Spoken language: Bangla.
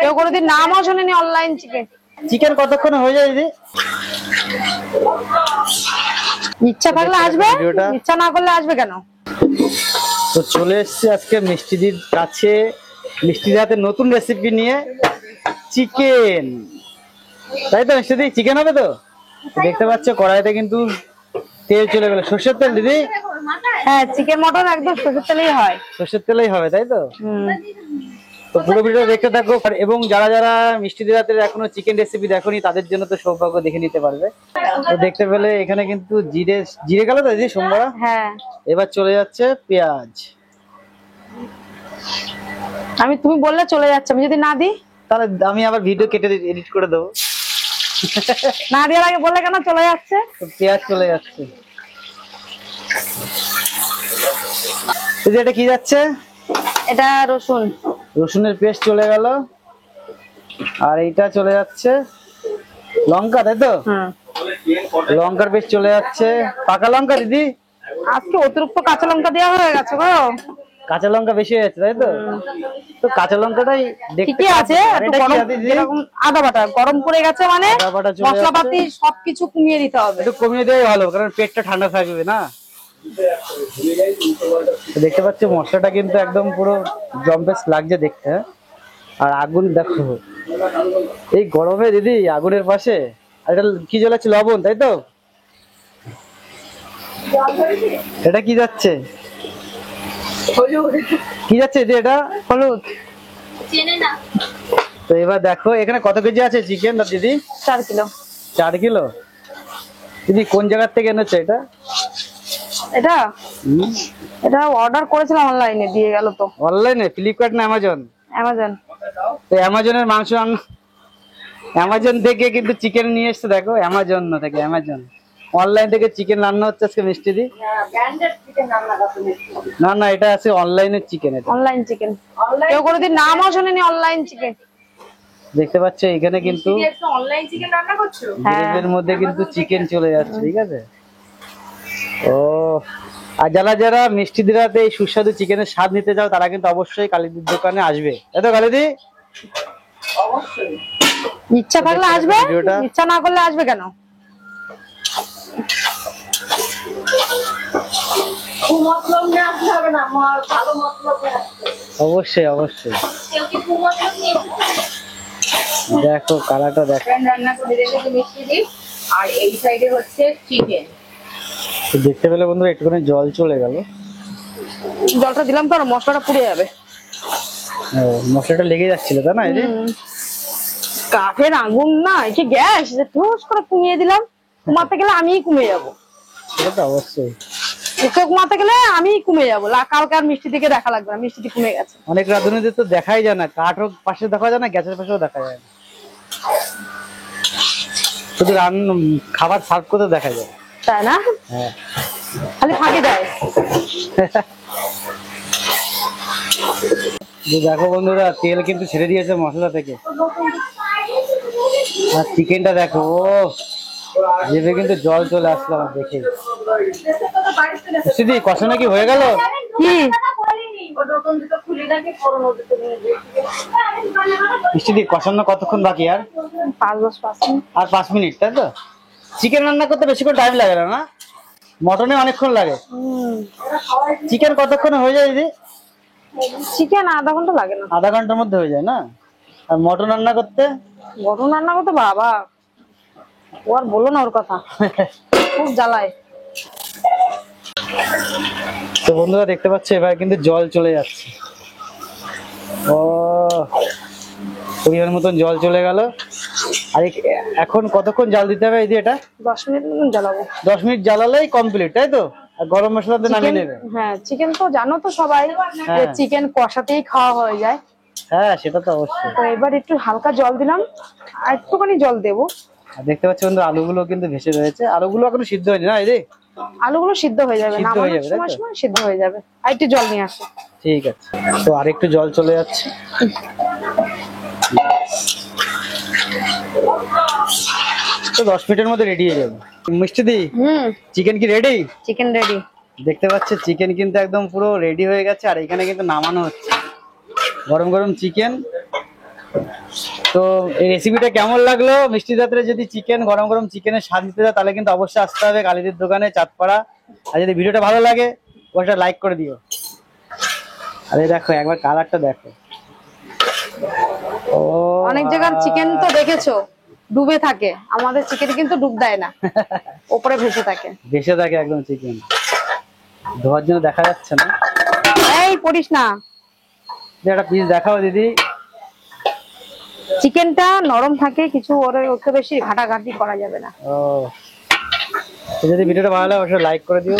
কেউ কোনোদিন নামও শোনেনি অনলাইন চিকেন। চিকেন কতক্ষণ হয়ে যায় দিদি? ইচ্ছা থাকলে আসবে, ইচ্ছা না করলে আসবে কেন? তো চলে এসেছি আজকে মিষ্টিদির কাছে, মিষ্টিদির হাতে নতুন রেসিপি নিয়ে, চিকেন। তাই তো মিষ্টিদি, চিকেন হবে তো? দেখতে পাচ্ছ কড়াইতে কিন্তু তেল চলে গেল, সর্ষের তেল দিদি? হ্যাঁ, চিকেন মটন একদম সরষের তেলেই হয়। সর্ষের তেলেই হবে তাই তো? তো পুরো ভিডিও দেখতে থাকো, এবং যারা যারা মিষ্টিদির হাতের এখনো চিকেন রেসিপি দেখোনি তাদের জন্য তো সৌভাগ্য, দেখে নিতে পারবে। তো দেখতে পেলে এখানে কিন্তু জিরে জিরে গেল তো দিদি সোমবার। হ্যাঁ, এবার চলে যাচ্ছে পেঁয়াজ। তুমি বললে চলে যাচ্ছে, আমি যদি না দিই তাহলে আমি আবার ভিডিও কেটে এডিট করে দেবো। না দেওয়ার আগে বললে কেন চলে যাচ্ছে? তো পেঁয়াজ চলে যাচ্ছে। এটা কি যাচ্ছে? এটা রসুন, রসুনের পেস্ট চলে গেল। আর এইটা চলে যাচ্ছে লঙ্কা, তাই তো? লঙ্কার পেস্ট চলে যাচ্ছে। পাকা লঙ্কা দিদি? আজকে অতিরিক্ত কাঁচা লঙ্কা দেওয়া হয়ে গেছে গো। কাঁচা লঙ্কা বেশি হয়ে যাচ্ছে তাই তো? তো কাঁচা লঙ্কাটাই ঠিকই আছে। আদা বাটা গরম করে গেছে মানে মশলাপাতি সবকিছু কমিয়ে দিতে হবে। একটু কমিয়ে দেওয়াই ভালো, কারণ পেটটা ঠান্ডা থাকবে না। দেখতে পাচ্ছ মশলাটা কিন্তু একদম পুরো জম্পেস লাগছে দেখতে। আর আগুন দেখো এই গরমে দিদি, আগুনের পাশে। আর এটা কি জ্বলাচ্ছে? লবণ, তাই তো? এটা কি যাচ্ছে? কি যাচ্ছে দিদি? এটা হলুদ। তো এবার দেখো এখানে কত কেজি আছে চিকেন দিদি? 4 কিলো। 4 কিলো দিদি, কোন জায়গার থেকে এনেছো এটা? এটা এটা অর্ডার করেছিলাম অনলাইনে, দিয়ে গেল তো। অনলাইনে? ফ্লিপকার্ট না অ্যামাজন? অ্যামাজন। তো অ্যামাজনের মাংস অ্যামাজন থেকে কিন্তু চিকেন নিয়ে এসছে দেখো, অ্যামাজন থেকে। অ্যামাজন অনলাইন থেকে চিকেন রান্না হচ্ছে আজকে মিষ্টিদি। না না, এটা আছে অনলাইনের চিকেন। এটা অনলাইন চিকেন, কেউ কোনোদিন নামও শোনেনি অনলাইন চিকেন। দেখতে পাচ্ছ এখানে কিন্তু অনলাইন চিকেন রান্না করছো? গ্রেভির মধ্যে কিন্তু চিকেন চলে যাচ্ছে, ঠিক আছে? ও, আর যারা যারা মিষ্টিদির হাতে এই সুস্বাদু চিকেনের স্বাদ নিতে চাও তারা কিন্তু অবশ্যই কালিদির দোকানে আসবে, তাই তো কালিদি? অবশ্যই। ইচ্ছা থাকলে আসবে, ইচ্ছা না করলে আসবে কেন? অবশ্যই অবশ্যই। দেখো কালারটা দেখো। রান্না করে রেখেছি মিষ্টিদি, আর এই সাইডে হচ্ছে চিকেন। দেখতে পেলে বন্ধুরা একটুখানি জল চলে গেল। জলটা দিলাম তো আর মশলাটা পুড়ে যাবে। মশলাটা লেগে যাচ্ছিল তাই না? এই যে কাঠের আগুন না, এই যে গ্যাস, যে ঠোস করে কমিয়ে দিলাম। কমাতে গেলে আমিই কমে যাবো। সেটা তো অবশ্যই। কমাতে গেলে আমিই কমে যাবো। কালকে আর মিষ্টি দিকে দেখা লাগবে না, মিষ্টি কমে গেছে। অনেক রাঁধুনিদের তো দেখাই যায় না, কাঠের পাশে দেখা যায় না, গ্যাসের পাশেও দেখা যায় না, শুধু খাবার সার্ভ করতে দেখা যায়, তাই না? হ্যাঁ, খালি ফাঁকি দেয়। দেখো বন্ধুরা তেল কিন্তু ছেড়ে দিয়েছে মশলা থেকে। আর চিকেনটা দেখো, ও জিভে কিন্তু জল চলে আসলো আমার দেখে। দিদি কষানো কি হয়ে গেল? কি মিষ্টি কষানো কতক্ষণ বাকি? আর 5-10 মিনিট। আর 5 মিনিট, তাই তো? চিকেন রান্না করতে বেশিক্ষণ টাইম লাগে না, না? মটনে অনেকক্ষণ লাগে। চিকেন কতক্ষণ হয়ে যায় দিদি? চিকেন আধা ঘন্টা লাগে না। আধা ঘন্টার মধ্যে হয়ে যায় না? আর মটন রান্না করতে? মটন রান্না করতে বাবা, ও আর বলো না ওর কথা, খুব জ্বালায়। তো বন্ধুরা দেখতে পাচ্ছ এবার কিন্তু জল চলে যাচ্ছে। ও, পরিমাণ মতন জল চলে গেল। আর এখন কতক্ষণ জাল দিতে হবে দিদি? এটা 10 মিনিট মতন জ্বালাবো। 10 মিনিট জ্বালালেই কমপ্লিট, তাই তো? আর গরম মশলা দিয়ে নামিয়ে নেবে। হ্যাঁ, চিকেন তো জানো তো সবাই, চিকেন কষাতেই খাওয়া হয়ে যায়। হ্যাঁ, সেটা তো অবশ্যই। তো এবার একটু হালকা জল দিলাম, আর একটুখানি জল দেবো। আর দেখতে পাচ্ছ বন্ধু আলুগুলো কিন্তু ভেসে রয়েছে। আলুগুলো এখনো সিদ্ধ হয়নি না দিদি? আলুগুলো সিদ্ধ হয়ে যাবে, নামানোর সময় সময় সিদ্ধ হয়ে যাবে। আর একটু জল নিয়ে আসো। ঠিক আছে, তো আরেকটু জল চলে যাচ্ছে। তো 10 মিনিটের মধ্যে রেডি হয়ে যাবে মিষ্টিদি। চিকেন কি রেডি? Chicken ready. দেখতে পাচ্ছ চিকেন কিন্তু একদম পুরো রেডি হয়ে গেছে। আর এখানে কিন্তু নামানো হচ্ছে গরম গরম চিকেন। তো এই রেসিপিটা কেমন লাগলো? মিষ্টি জাতের যদি চিকেন, গরম গরম চিকেনের স্বাদ নিতে চাও তাহলে কিন্তু অবশ্যই আসতে হবে কালীদের দোকানে, চাঁদপাড়া। আর যদি ভিডিওটা ভালো লাগে ওটা লাইক করে দিও। আরে দেখো একবার কালারটা দেখো। ও অনেক জায়গার চিকেন তো দেখেছো ডুবে থাকে, আমাদের চিকেন কিন্তু ডুব দেয় না, উপরে ভেসে থাকে। ভেসে থাকে একদম চিকেন, ধোয়ার জন্য দেখা যাচ্ছে না। এই পড়িস না। একটা পিস দেখাও দিদি। চিকেনটা নরম থাকে, কিছু ওকে বেশি ঘাটাঘাটি করা যাবে না। ও, যদি ভিডিওটা ভালো লাগে অবশ্যই লাইক করে দিও।